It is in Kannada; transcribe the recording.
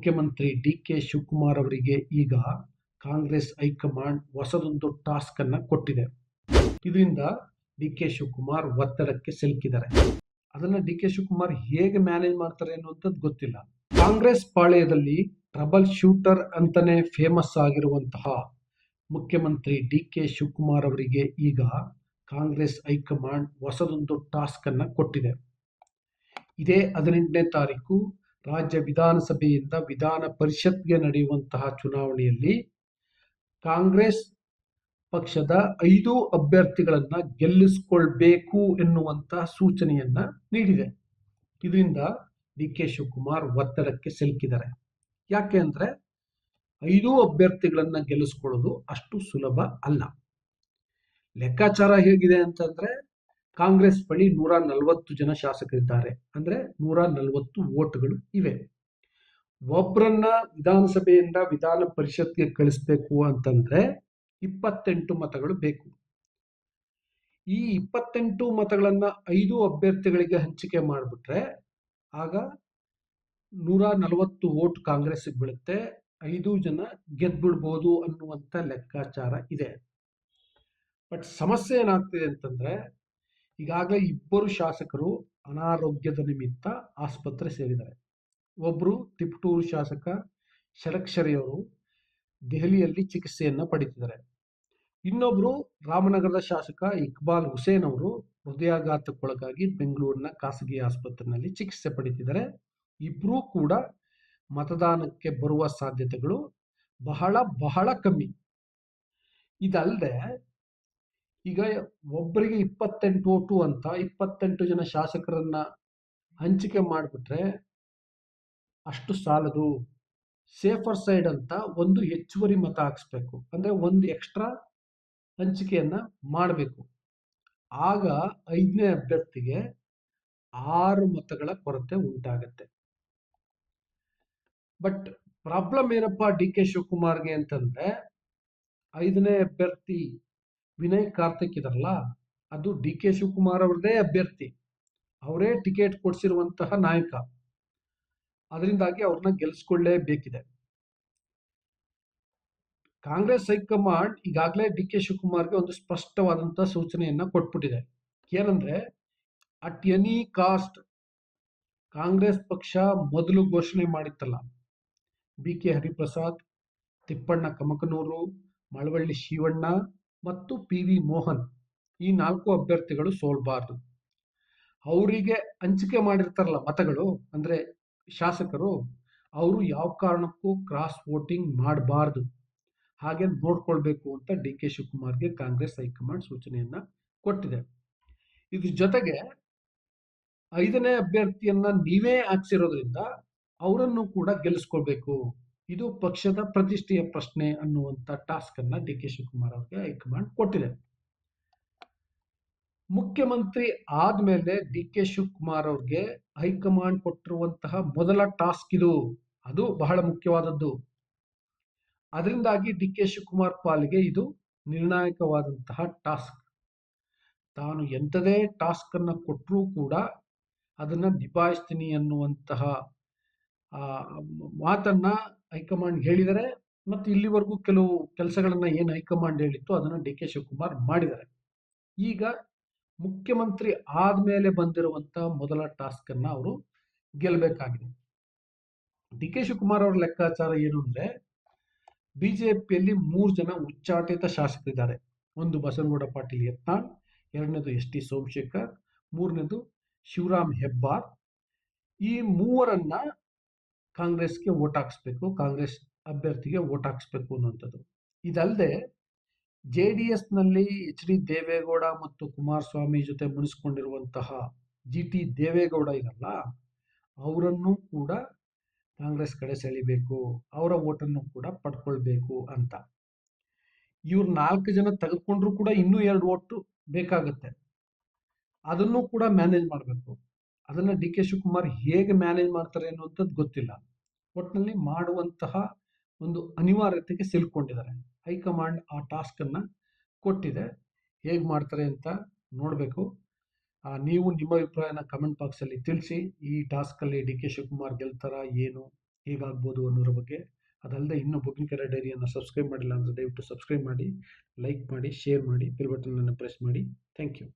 ಮುಖ್ಯಮಂತ್ರಿ ಡಿ.ಕೆ. ಶಿವಕುಮಾರ್ ಅವರಿಗೆ ಈಗ ಕಾಂಗ್ರೆಸ್ ಹೈಕಮಾಂಡ್ ಹೊಸದೊಂದು ಟಾಸ್ಕ್ ಅನ್ನ ಕೊಟ್ಟಿದೆ. ಇದರಿಂದ ಡಿ.ಕೆ. ಶಿವಕುಮಾರ್ ಒತ್ತಡಕ್ಕೆ ಸಿಲುಕಿದ್ದಾರೆ. ಅದನ್ನ ಡಿ.ಕೆ. ಶಿವಕುಮಾರ್ ಹೇಗೆ ಮ್ಯಾನೇಜ್ ಮಾಡ್ತಾರೆ ಅನ್ನುವಂಥದ್ದು ಗೊತ್ತಿಲ್ಲ. ಕಾಂಗ್ರೆಸ್ ಪಾಳೆಯದಲ್ಲಿ ಟ್ರಬಲ್ ಶೂಟರ್ ಅಂತಾನೆ ಫೇಮಸ್ ಆಗಿರುವಂತಹ ಮುಖ್ಯಮಂತ್ರಿ ಡಿ.ಕೆ. ಶಿವಕುಮಾರ್ ಅವರಿಗೆ ಈಗ ಕಾಂಗ್ರೆಸ್ ಹೈಕಮಾಂಡ್ ಹೊಸದೊಂದು ಟಾಸ್ಕ್ ಅನ್ನ ಕೊಟ್ಟಿದೆ. ಇದೇ 18ನೇ ತಾರೀಕು ರಾಜ್ಯ ವಿಧಾನಸಭೆಯಿಂದ ವಿಧಾನ ಪರಿಷತ್ಗೆ ನಡೆಯುವಂತಹ ಚುನಾವಣೆಯಲ್ಲಿ ಕಾಂಗ್ರೆಸ್ ಪಕ್ಷದ 5 ಅಭ್ಯರ್ಥಿಗಳನ್ನ ಗೆಲ್ಲಿಸಿಕೊಳ್ಬೇಕು ಎನ್ನುವಂತಹ ಸೂಚನೆಯನ್ನ ನೀಡಿದೆ. ಇದರಿಂದ ಡಿ.ಕೆ. ಶಿವಕುಮಾರ್ ಒತ್ತಡಕ್ಕೆ ಸಿಲುಕಿದ್ದಾರೆ. ಯಾಕೆ ಅಂದ್ರೆ 5 ಅಭ್ಯರ್ಥಿಗಳನ್ನ ಗೆಲ್ಲಿಸ್ಕೊಳ್ಳೋದು ಅಷ್ಟು ಸುಲಭ ಅಲ್ಲ. ಲೆಕ್ಕಾಚಾರ ಹೇಗಿದೆ ಅಂತಂದ್ರೆ ಕಾಂಗ್ರೆಸ್ ಬಳಿ 140 ಜನ ಶಾಸಕರಿದ್ದಾರೆ. ಅಂದ್ರೆ 140 ವೋಟ್ಗಳು ಇವೆ. ಒಬ್ಬರನ್ನ ವಿಧಾನಸಭೆಯಿಂದ ವಿಧಾನ ಪರಿಷತ್ಗೆ ಕಳಿಸ್ಬೇಕು ಅಂತಂದ್ರೆ 28 ಮತಗಳು ಬೇಕು. ಈ 28 ಮತಗಳನ್ನ 5 ಅಭ್ಯರ್ಥಿಗಳಿಗೆ ಹಂಚಿಕೆ ಮಾಡಿಬಿಟ್ರೆ ಆಗ 140 ವೋಟ್ ಕಾಂಗ್ರೆಸ್ ಬೀಳುತ್ತೆ. 5 ಜನ ಗೆದ್ಬಿಡ್ಬೋದು ಅನ್ನುವಂಥ ಲೆಕ್ಕಾಚಾರ ಇದೆ. ಬಟ್ ಸಮಸ್ಯೆ ಏನಾಗ್ತಿದೆ ಅಂತಂದ್ರೆ ಈಗಾಗಲೇ 2 ಶಾಸಕರು ಅನಾರೋಗ್ಯದ ನಿಮಿತ್ತ ಆಸ್ಪತ್ರೆ ಸೇರಿದ್ದಾರೆ. ಒಬ್ರು ತಿಪಟೂರು ಶಾಸಕ ಷಡಕ್ಷರಿ ಅವರು ದೆಹಲಿಯಲ್ಲಿ ಚಿಕಿತ್ಸೆಯನ್ನ ಪಡೆದಿದ್ದಾರೆ. ಇನ್ನೊಬ್ರು ರಾಮನಗರದ ಶಾಸಕ ಇಕ್ಬಾಲ್ ಹುಸೇನ್ ಅವರು ಹೃದಯಾಘಾತಕ್ಕೊಳಗಾಗಿ ಬೆಂಗಳೂರಿನ ಖಾಸಗಿ ಆಸ್ಪತ್ರೆಯಲ್ಲಿ ಚಿಕಿತ್ಸೆ ಪಡೆದಿದ್ದಾರೆ. ಇಬ್ರು ಕೂಡ ಮತದಾನಕ್ಕೆ ಬರುವ ಸಾಧ್ಯತೆಗಳು ಬಹಳ ಬಹಳ ಕಮ್ಮಿ. ಇದಲ್ಲದೆ ಈಗ ಒಬ್ಬರಿಗೆ 28 ವೋಟು ಅಂತ 28 ಜನ ಶಾಸಕರನ್ನ ಹಂಚಿಕೆ ಮಾಡಿಬಿಟ್ರೆ ಅಷ್ಟು ಸಾಲದು. ಸೇಫರ್ ಸೈಡ್ ಅಂತ ಒಂದು ಹೆಚ್ಚುವರಿ ಮತ ಹಾಕ್ಸ್ಬೇಕು. ಅಂದ್ರೆ ಒಂದು ಎಕ್ಸ್ಟ್ರಾ ಹಂಚಿಕೆಯನ್ನ ಮಾಡಬೇಕು. ಆಗ 5ನೇ ಅಭ್ಯರ್ಥಿಗೆ 6 ಮತಗಳ ಕೊರತೆ ಉಂಟಾಗತ್ತೆ. ಬಟ್ ಪ್ರಾಬ್ಲಮ್ ಏನಪ್ಪಾ ಡಿ.ಕೆ. ಶಿವಕುಮಾರ್ಗೆ ಅಂತಂದ್ರೆ 5ನೇ ಅಭ್ಯರ್ಥಿ ವಿನಯ್ ಕಾರ್ತಿಕ್ ಇದಾರಲ್ಲ, ಅದು ಡಿ.ಕೆ. ಶಿವಕುಮಾರ್ ಅವ್ರದೇ ಅಭ್ಯರ್ಥಿ. ಅವರೇ ಟಿಕೆಟ್ ಕೊಡಿಸಿರುವಂತಹ ನಾಯಕ. ಅದರಿಂದಾಗಿ ಅವ್ರನ್ನ ಗೆಲ್ಲಿಸ್ಕೊಳ್ಳೇಬೇಕಿದೆ. ಕಾಂಗ್ರೆಸ್ ಹೈಕಮಾಂಡ್ ಈಗಾಗಲೇ ಡಿ.ಕೆ. ಶಿವಕುಮಾರ್ಗೆ ಒಂದು ಸ್ಪಷ್ಟವಾದಂತಹ ಸೂಚನೆಯನ್ನ ಕೊಟ್ಬಿಟ್ಟಿದೆ. ಏನಂದ್ರೆ ಅಟ್ ಎನಿ ಕಾಸ್ಟ್ ಕಾಂಗ್ರೆಸ್ ಪಕ್ಷ ಮೊದಲು ಘೋಷಣೆ ಮಾಡಿತ್ತಲ್ಲ, ಬಿ.ಕೆ. ಹರಿಪ್ರಸಾದ್, ತಿಪ್ಪಣ್ಣ ಕಮಕನೂರು, ಮಳವಳ್ಳಿ ಶಿವಣ್ಣ ಮತ್ತು ಪಿ.ವಿ. ಮೋಹನ್, ಈ 4 ಅಭ್ಯರ್ಥಿಗಳು ಸೋಲ್ಬಾರ್ದು. ಅವರಿಗೆ ಹಂಚಿಕೆ ಮಾಡಿರ್ತಾರಲ್ಲ ಮತಗಳು, ಅಂದ್ರೆ ಶಾಸಕರು, ಅವರು ಯಾವ ಕಾರಣಕ್ಕೂ ಕ್ರಾಸ್ ವೋಟಿಂಗ್ ಮಾಡಬಾರ್ದು. ಹಾಗೆ ನೋಡ್ಕೊಳ್ಬೇಕು ಅಂತ ಡಿ.ಕೆ. ಶಿವಕುಮಾರ್ಗೆ ಕಾಂಗ್ರೆಸ್ ಹೈಕಮಾಂಡ್ ಸೂಚನೆಯನ್ನ ಕೊಟ್ಟಿದೆ. ಇದ್ರ ಜೊತೆಗೆ 5ನೇ ಅಭ್ಯರ್ಥಿಯನ್ನ ನೀವೇ ಹಾಕ್ಸಿರೋದ್ರಿಂದ ಅವರನ್ನು ಕೂಡ ಗೆಲ್ಲಿಸ್ಕೊಳ್ಬೇಕು. ಇದು ಪಕ್ಷದ ಪ್ರತಿಷ್ಠೆಯ ಪ್ರಶ್ನೆ ಅನ್ನುವಂತ ಟಾಸ್ಕ್ ಅನ್ನ ಡಿ.ಕೆ. ಶಿವಕುಮಾರ್ ಅವರಿಗೆ ಹೈಕಮಾಂಡ್ ಕೊಟ್ಟಿದೆ. ಮುಖ್ಯಮಂತ್ರಿ ಆದ್ಮೇಲೆ ಡಿ.ಕೆ. ಶಿವಕುಮಾರ್ ಅವ್ರಿಗೆ ಹೈಕಮಾಂಡ್ ಕೊಟ್ಟಿರುವಂತಹ ಮೊದಲ ಟಾಸ್ಕ್ ಇದು. ಅದು ಬಹಳ ಮುಖ್ಯವಾದದ್ದು. ಅದರಿಂದಾಗಿ ಡಿ.ಕೆ. ಶಿವಕುಮಾರ್ ಪಾಲಿಗೆ ಇದು ನಿರ್ಣಾಯಕವಾದಂತಹ ಟಾಸ್ಕ್. ತಾನು ಎಂಥದೇ ಟಾಸ್ಕ್ ಅನ್ನ ಕೊಟ್ಟರೂ ಕೂಡ ಅದನ್ನ ನಿಭಾಯಿಸ್ತೀನಿ ಅನ್ನುವಂತಹ ಮಾತನ್ನ ಹೈಕಮಾಂಡ್ ಹೇಳಿದರೆ. ಮತ್ತು ಇಲ್ಲಿವರೆಗೂ ಕೆಲವು ಕೆಲಸಗಳನ್ನ ಏನು ಹೈಕಮಾಂಡ್ ಹೇಳಿತ್ತು ಅದನ್ನ ಡಿ.ಕೆ. ಶಿವಕುಮಾರ್ ಮಾಡಿದ್ದಾರೆ. ಈಗ ಮುಖ್ಯಮಂತ್ರಿ ಆದ್ಮೇಲೆ ಬಂದಿರುವಂತಹ ಮೊದಲ ಟಾಸ್ಕ್ ಅನ್ನ ಅವರು ಗೆಲ್ಲಬೇಕಾಗಿದೆ. ಡಿ.ಕೆ. ಶಿವಕುಮಾರ್ ಅವರ ಲೆಕ್ಕಾಚಾರ ಏನು ಅಂದ್ರೆ ಬಿಜೆಪಿಯಲ್ಲಿ 3 ಜನ ಉಚ್ಚಾಟಿತ ಶಾಸಕರಿದ್ದಾರೆ. ಒಂದು ಬಸನಗೌಡ ಪಾಟೀಲ್ ಯತ್ನಾಳ್, 2ನೇದು ಎಸ್.ಟಿ. ಸೋಮಶೇಖರ್, 3ನೇದು ಶಿವರಾಮ್ ಹೆಬ್ಬಾರ್. ಈ 3ರನ್ನ ಕಾಂಗ್ರೆಸ್ಗೆ ವೋಟ್ ಹಾಕ್ಸ್ಬೇಕು, ಕಾಂಗ್ರೆಸ್ ಅಭ್ಯರ್ಥಿಗೆ ವೋಟ್ ಹಾಕ್ಸ್ಬೇಕು ಅನ್ನುವಂಥದ್ದು. ಇದಲ್ಲದೆ JDS ನಲ್ಲಿ H.ಡಿ. ದೇವೇಗೌಡ ಮತ್ತು ಕುಮಾರಸ್ವಾಮಿ ಜೊತೆ ಮುನಿಸ್ಕೊಂಡಿರುವಂತಹ G.T. ದೇವೇಗೌಡ ಇರಲ್ಲ, ಅವರನ್ನು ಕೂಡ ಕಾಂಗ್ರೆಸ್ ಕಡೆ ಸೆಳಿಬೇಕು, ಅವರ ವೋಟನ್ನು ಕೂಡ ಪಡ್ಕೊಳ್ಬೇಕು ಅಂತ. ಇವ್ರು 4 ಜನ ತೆಗೆದುಕೊಂಡ್ರು ಕೂಡ ಇನ್ನೂ 2 ವೋಟ್ ಬೇಕಾಗುತ್ತೆ. ಅದನ್ನು ಕೂಡ ಮ್ಯಾನೇಜ್ ಮಾಡಬೇಕು. ಅದನ್ನ ಡಿ.ಕೆ. ಶಿವಕುಮಾರ್ ಹೇಗೆ ಮ್ಯಾನೇಜ್ ಮಾಡ್ತಾರೆ ಅನ್ನುವಂಥದ್ದು ಗೊತ್ತಿಲ್ಲ. ಒಟ್ಟಿನಲ್ಲಿ ಮಾಡುವಂತಹ ಒಂದು ಅನಿವಾರ್ಯತೆಗೆ ಸಿಲುಕೊಂಡಿದ್ದಾರೆ. ಹೈಕಮಾಂಡ್ ಆ ಟಾಸ್ಕ್ ಅನ್ನ ಕೊಟ್ಟಿದೆ. ಹೇಗೆ ಮಾಡ್ತಾರೆ ಅಂತ ನೋಡಬೇಕು. ನೀವು ನಿಮ್ಮ ಅಭಿಪ್ರಾಯನ ಕಮೆಂಟ್ ಬಾಕ್ಸ್ ಅಲ್ಲಿ ತಿಳಿಸಿ. ಈ ಟಾಸ್ಕ್ ಅಲ್ಲಿ ಡಿ.ಕೆ. ಶಿವಕುಮಾರ್ ಗೆಲ್ತಾರ ಏನು ಹೇಗಾಗ್ಬೋದು ಅನ್ನೋದ್ರ ಬಗ್ಗೆ. ಅದಲ್ಲದೆ ಇನ್ನೂ ಬುಕ್ಕಿಂಗ್ ಡೈರಿಯನ್ನು ಸಬ್ಸ್ಕ್ರೈಬ್ ಮಾಡಿಲ್ಲ ಅಂದರೆ ದಯವಿಟ್ಟು ಸಬ್ಸ್ಕ್ರೈಬ್ ಮಾಡಿ, ಲೈಕ್ ಮಾಡಿ, ಶೇರ್ ಮಾಡಿ, ಬೆಲ್ ಬಟನನ್ನು ಪ್ರೆಸ್ ಮಾಡಿ. Thank you.